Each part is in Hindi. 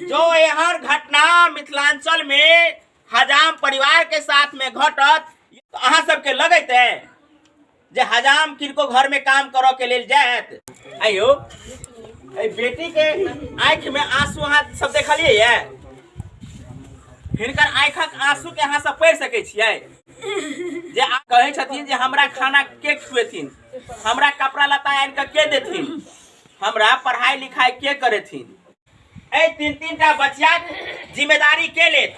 जो यहाँ घटना मिथिलांचल में हजाम परिवार के साथ में घटत तो अहाँ सबके लगत है जे हजाम किनको घर में काम करो के लेल जायत। आयो बेटी के आँख में आंसू अहाँ सब देखलिए ये, हिनकर आँखक आंसू के अहाँ सब पढ़ सके छियै जे आप कहे छथिन जे हमरा खाना के खुएथिन, हमरा कपड़ा लत्ता आन के के देथिन, हमरा पढ़ाई लिखाई के करेथिन। ए तीन तीन टा बच्चा जिम्मेदारी के लेत।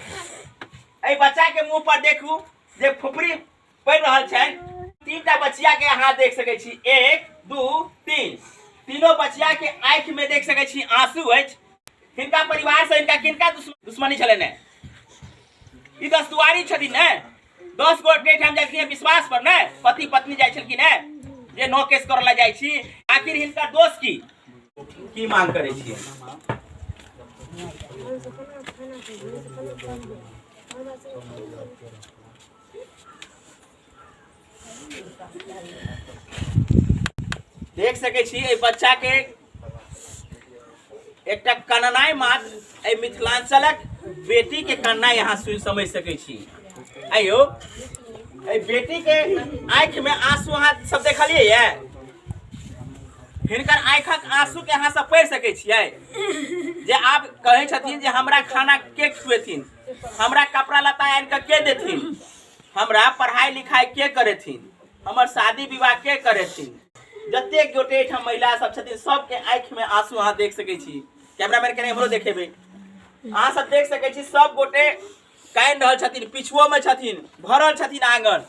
ए बच्चा के मुंह पर देखू जे फुफरी पड़ रहल छै। तीन टा बच्चिया के अहाँ देख सके छी, एक दू तीन, तीनों बच्चिया के आँख में देख सके छी आंसू अछि। हिनका परिवार से इनका किनका दुश्मनी छले ने, ई दस दुआरी छथिन ने, 10 गोटे ठाम जाय विश्वास पर ने पति पत्नी जाय छलखिन ने जे नो केस कर ला जाय छी। आखिर हिनका दोष की मांग करे छी? देख सके छी ए बच्चा के एकटा कननाई मात ए मिथिलांचलक बेटी के कन्ना यहाँ समझ सके छी। आयो ए बेटी के आँख में आंसू अहाँ सब देखलिए ये, हिनकर आँखक आंसू के अहाँ सब पढ़ सके छियै जे आप कहे छथिन जे हमरा खाना के खुएथिन, हमरा कपड़ा लत्ता आन के के देथिन, हमरा पढ़ाई लिखाई के करेथिन, हमर शादी विवाह के करेथिन। जते गोटे ठाम महिला सब छथिन सबके आँख में आंसू अहाँ देख सके छी। कैमरामैन के हमरो देखेबे, अहाँ सब देख सके छी सब गोटे काइन रहल छथिन, पिछुओ में छथिन, भरल छथिन आंगन।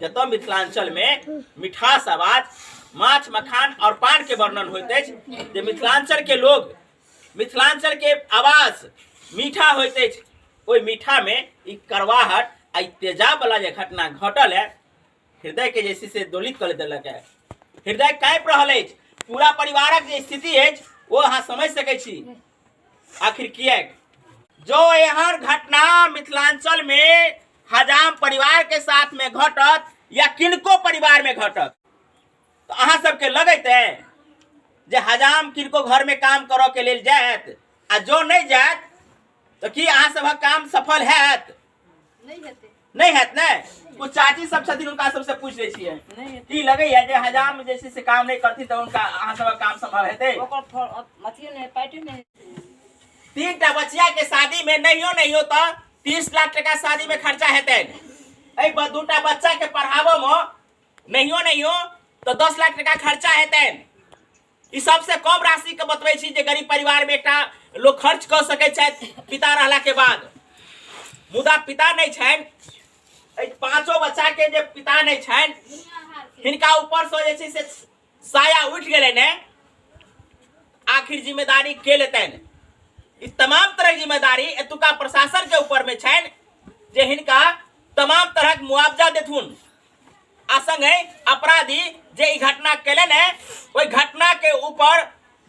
जतो मिथिलांचल में मिठास आवाज माछ मखान और पान के वर्णन होइत अछि जे मिथिलांचल के लोग मिथिलांचल के आवाज मीठा होइत अछि, ओई मीठा में ई करवाहट आ तेजाब वाला जे घटना घटल है हृदय के जैसे से दोलित कर देलक है। हृदय काँपि रहल अछि। पूरा परिवारक जे स्थिति अछि वो अहाँ समझ सके छी। आखिर किएक जो यहाँ घटना मिथिलांचल में हजाम परिवार के साथ में घटत या किनको परिवार में घटत तो अहाँ सबके लगत है जे हजाम किनको घर में काम करो के लेल जायत, आ जो नहीं जायत तो कि अहाँ सबक काम सफल हैत? नहीं हैत ने। कुछ चाची सब छथिन उनका सबसे पूछ ले छियै की लगे है जे हजाम जैसे से काम नहीं करती तो उनका अहाँ सबक काम संभव हेतै? तीन टा बच्चिया के शादी में नहीं हो तो 30 लाख टका शादी में खर्चा हेतै। दू टा बच्चा के पढ़ाबो में नहीं हो तो 10 लाख टका खर्चा हेतै। ई सबसे कम राशि के बतबै छी जे गरीब परिवार में एकटा लोग खर्च कर सकै छथि पिता रहला के बाद। मुदा पिता नहीं छन, पांचों बच्चा के जे पिता नहीं छन हिनका ऊपर से जे से साया उठ गेलै ने, आखिर जिम्मेदारी के लेतैन? इस तमाम तरह की जिम्मेदारी एतुका प्रशासन के ऊपर में छन जे हिनका तमाम तरह के मुआवजा देथुन। आ संगे अपराधी जे ई घटना केलन है ओई घटना के ऊपर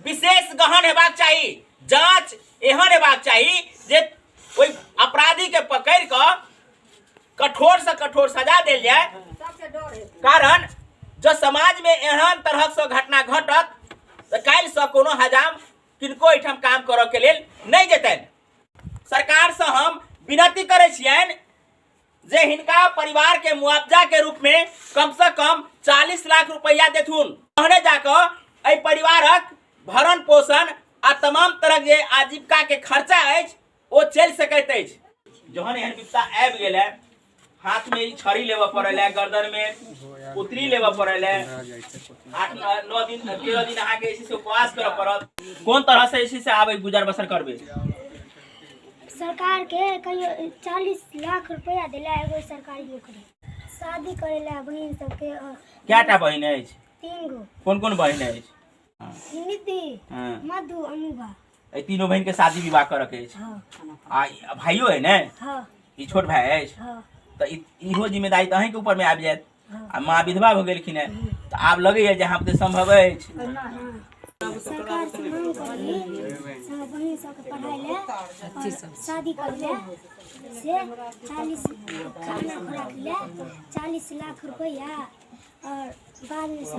विशेष गहन हेबाक चाहिए, जांच एहन हेबाक चाहिए जे ओई अपराधी के पकड़ कर कठोर से कठोर सजा देल जाए। कारण जो समाज में एहन तरह से घटना घटत तो काल्हि से कोनो हजाम किनको एठाम काम करऽ के लेल नहीं जेतन। सरकार से हम विनती करे छियन जे हिनका परिवार के मुआवजा के रूप में कम से कम 40 लाख रुपया देथुन, तहने जाकर एहि परिवारक भरण पोषण आ तमाम तरह के आजीविका के खर्चा अछि ओ चल सकैत अछि। जहन एहन विपदा आबि गेल है, हाथ में ई छड़ी लेबऽ पड़ल है, गर्दन में पुतरी लेबऽ पड़ल है, 8-9 दिन 13 दिन अहाँ के इसी से उपवास करऽ पड़त। कोन तरह से इसी से आबे गुजर बसर करबे? सरकार के कहियो 40 लाख रुपया देला एगो सरकारी नौकरी, शादी करेला बहिन सबके। केटा बहिन अछि? 3 गो। कोन कोन बहिन अछि? निधि, मधु, अनुभा। ए तीनों बहिन के शादी विवाह करऽ के अछि? आ भाइयो है ने? हां। ई छोट भाई अछि? हां। तो इहो जिम्मेदारी तो अहीं के ऊपर में आबि जायत। आ माँ विधवा भ गेलखिन है तो आब लगे है जे अहाँ पे संभव अछि। सरकार से मांग करी सब बहिन सबके पढ़ाई ले, शादी कर ले से 40 खाना खुराक ले 40 लाख रुपया और बाद में से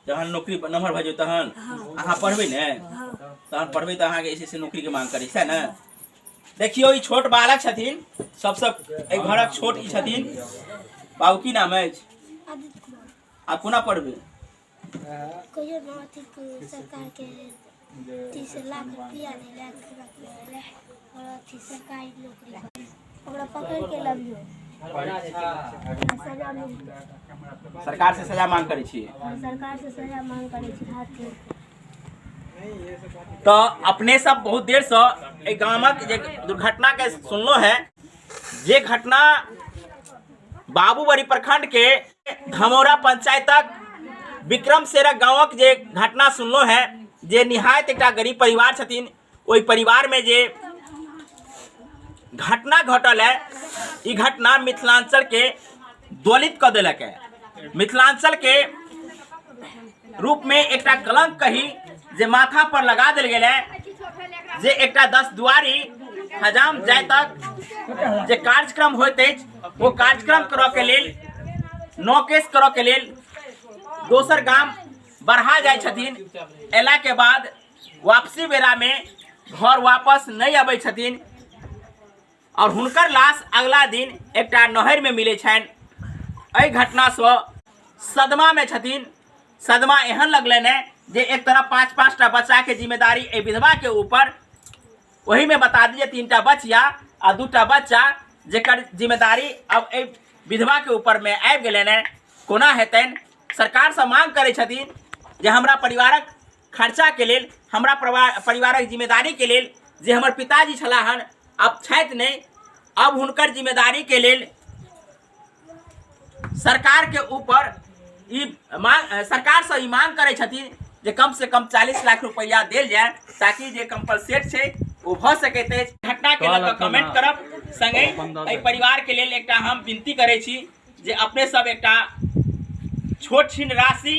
जहन नौकरी नम्हर भऽ जाउ तहन अहाँ पढ़बै ने, तहन पढ़बै तऽ अहाँके ऐसे नौकरी के मांग करै छै ने। देखियो ई छोट बालक छथिन, सबसँ एहि घरक छोट ई छथिन। बाबू की नाम अछि? आप कोना पढ़बै? सरकार के 30 लाख रुपया ले और सरकारी नौकरी ओकरा पकड़ के लबियो, सजा मिलतै। सरकार से सजा मांग करै छियै? सरकार से सजा मांग करै छी हाथ। तो अपने सब बहुत देर से गामक जे दुर्घटना के सुनलो है, जे घटना बाबूबड़ी प्रखंड के धमौरा पंचायतक विक्रमसेरक गाँवक जे घटना सुनलो है, जे निहायत एक गरीब परिवार छथिन, ओहि परिवार में जे घटना घटल है, ई घटना मिथिलांचल के द्वलित क देलक है। मिथिलांचल के रूप में एक कलंक कही जे माथा पर लगा दिल गेल है, जे एक 10 दुआरी हजाम जाय तक जे कार्यक्रम होइत अछि, वो कार्यक्रम करऽ के लेल, नौकेश करऽ के लेल दोसर गाम बढ़ा जाइ छथिन। एला के बाद वापसी बेरा में घर वापस नहीं अबै छथिन और हुनकर लाश अगला दिन एक नहर में मिले छनि। एहि घटना से सदमा में छथिन। सदमा एहन लगलन है जे एक तरफ 5-5 टा बच्चा के जिम्मेदारी ए विधवा के ऊपर, वही में बता दीजिए 3 टा बचिया आ 2 टा बच्चा जेकर जिम्मेदारी अब ए विधवा के ऊपर में आबि गेलन है। कोना हेतनि? सरकार से मांग करे छथिन जे हमरा परिवारक खर्चा के लेल, हमरा परिवारक जिम्मेदारी के लेल, जे हमर पिताजी छलाहन अब छथि नहीं, अब हुनकर जिम्मेदारी के लेल सरकार के ऊपर सरकार से ई मांग करे छथिन जे कम से कम 40 लाख रुपया देल जाए, ताकि जे कंपलसेट छै वो भ सकैत अछि। घटना के लऽ कऽ कमेंट करब, संगे एहि परिवार के लेल एकटा हम विनती करे छी जे अपने सब एकटा छोट छीन राशि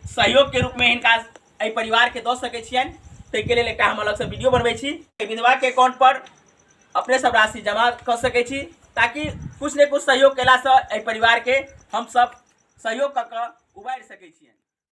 सहयोग के रूप में हिनका एहि परिवार के दऽ सकै छियनि। ताहिके लेल एकटा हम अलग से वीडियो बनबै छी। विधवा के अकाउंट पर अपने सब राशि जमा कर सकै छी, ताकि कुछ ने कुछ सहयोग केला से एहि परिवार के हम सब सहयोग कऽ कऽ उबारि सकै छियनि।